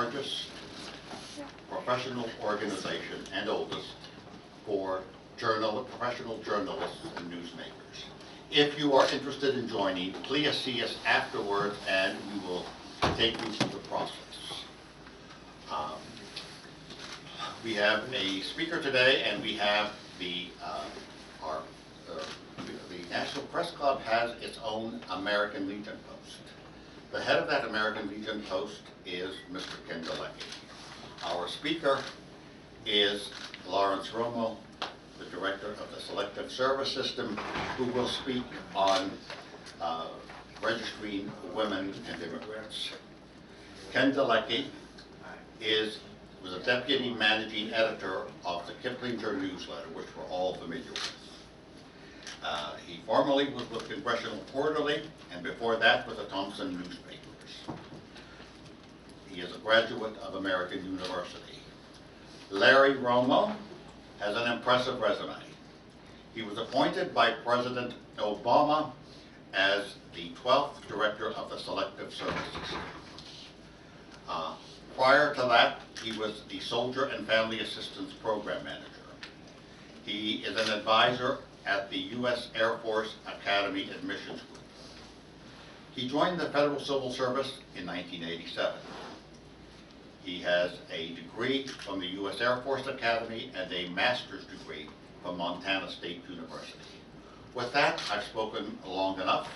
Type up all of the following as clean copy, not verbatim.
largest professional organization and oldest for professional journalists and newsmakers. If you are interested in joining, please see us afterwards and we will take you through the process. We have a speaker today, and we have the National Press Club has its own American Legion post. The head of that American Legion post is Mr. Ken Galecki. Our speaker is Lawrence Romo, the director of the Selective Service System, who will speak on registering women and immigrants. Ken Galecki was a deputy managing editor of the Kiplinger newsletter, which we're all familiar with. He formerly was with Congressional Quarterly, and before that with the Thompson Newsmakers. He is a graduate of American University. Larry Romo has an impressive resume. He was appointed by President Obama as the 12th director of the Selective Service System. Prior to that, he was the Soldier and Family Assistance Program Manager. He is an advisor at the U.S. Air Force Academy Admissions Group. He joined the Federal Civil Service in 1987. He has a degree from the U.S. Air Force Academy and a master's degree from Montana State University. With that, I've spoken long enough.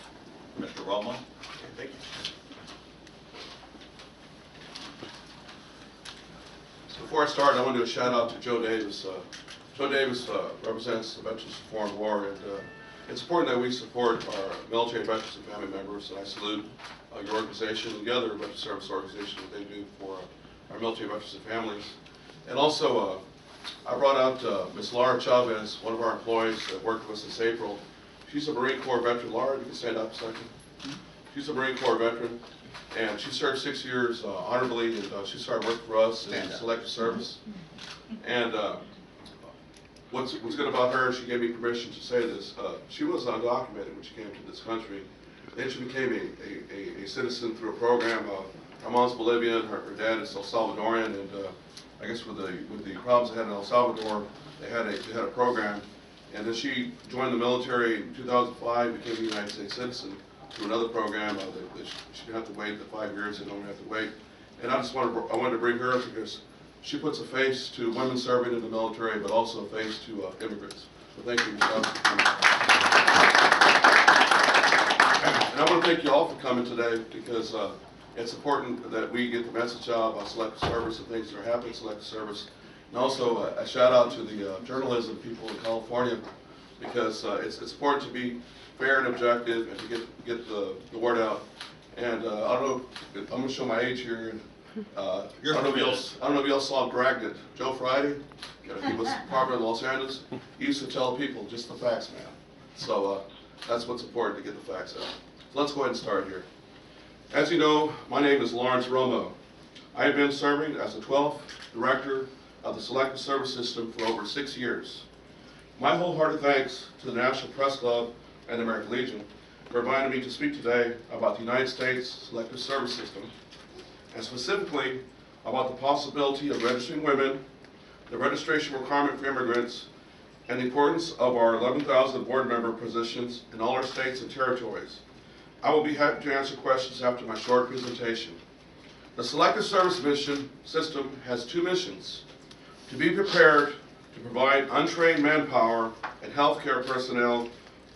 Mr. Romo, thank you. Before I start, I want to do a shout out to Joe Davis. Joe Davis represents the Veterans of Foreign War, and it's important that we support our military veterans and family members, and I salute your organization and the other veteran service organizations that they do for our military veterans and families. And also, I brought out Ms. Laura Chavez, one of our employees that worked with us since April. She's a Marine Corps veteran. Laura, you can stand up a second. She's a Marine Corps veteran, and she served 6 years honorably, and she started working for us in Selective Service. And what's good about her, she gave me permission to say this, she was undocumented when she came to this country. Then she became a citizen through a program. Her mom's Bolivian, her dad is El Salvadorian, and I guess with the problems they had in El Salvador, they had a program. And then she joined the military in 2005, became a United States citizen through another program. She didn't have to wait the 5 years, they don't have to wait. And I wanted to bring her up because she puts a face to women serving in the military, but also a face to immigrants. So thank you, Michelle, for coming. And I want to thank you all for coming today, because it's important that we get the message out about Selective Service and things that are happening in Selective Service. And also a shout out to the journalism people in California, because it's important to be fair and objective and to get the word out. And I don't know, I'm going to show my age here. I don't know if y'all saw Dragnet. Joe Friday, he was partner in Los Angeles. He used to tell people just the facts, man. So that's what's important, to get the facts out. So let's go ahead and start here. As you know, my name is Lawrence Romo. I have been serving as the 12th director of the Selective Service System for over 6 years. My wholehearted thanks to the National Press Club and the American Legion for inviting me to speak today about the United States Selective Service System, and specifically about the possibility of registering women, the registration requirement for immigrants, and the importance of our 11,000 board member positions in all our states and territories. I will be happy to answer questions after my short presentation. The Selective Service System has 2 missions: to be prepared to provide untrained manpower and healthcare personnel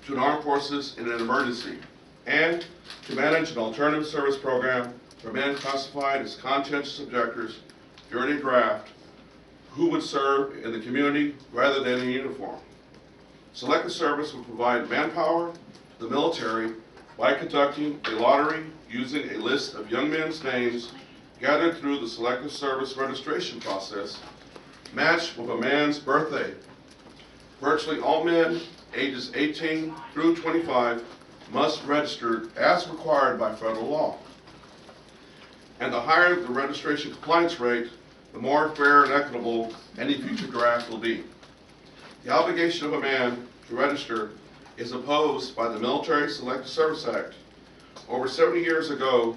to an armed forces in an emergency, and to manage an alternative service program for men classified as conscientious objectors during a draft who would serve in the community rather than in uniform. Selective Service will provide manpower to the military by conducting a lottery using a list of young men's names gathered through the Selective Service registration process, matched with a man's birthday. Virtually all men ages 18 through 25 must register as required by federal law. And the higher the registration compliance rate, the more fair and equitable any future draft will be. The obligation of a man to register is imposed by the Military Selective Service Act. Over 70 years ago,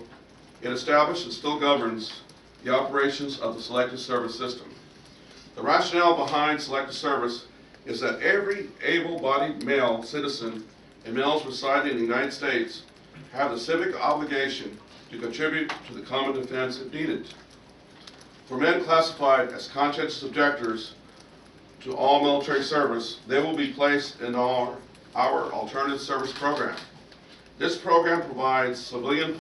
it established and still governs the operations of the Selective Service System. The rationale behind Selective Service is that every able-bodied male citizen and males residing in the United States have the civic obligation to contribute to the common defense if needed. For men classified as conscientious objectors to all military service, they will be placed in our alternative service program. This program provides civilian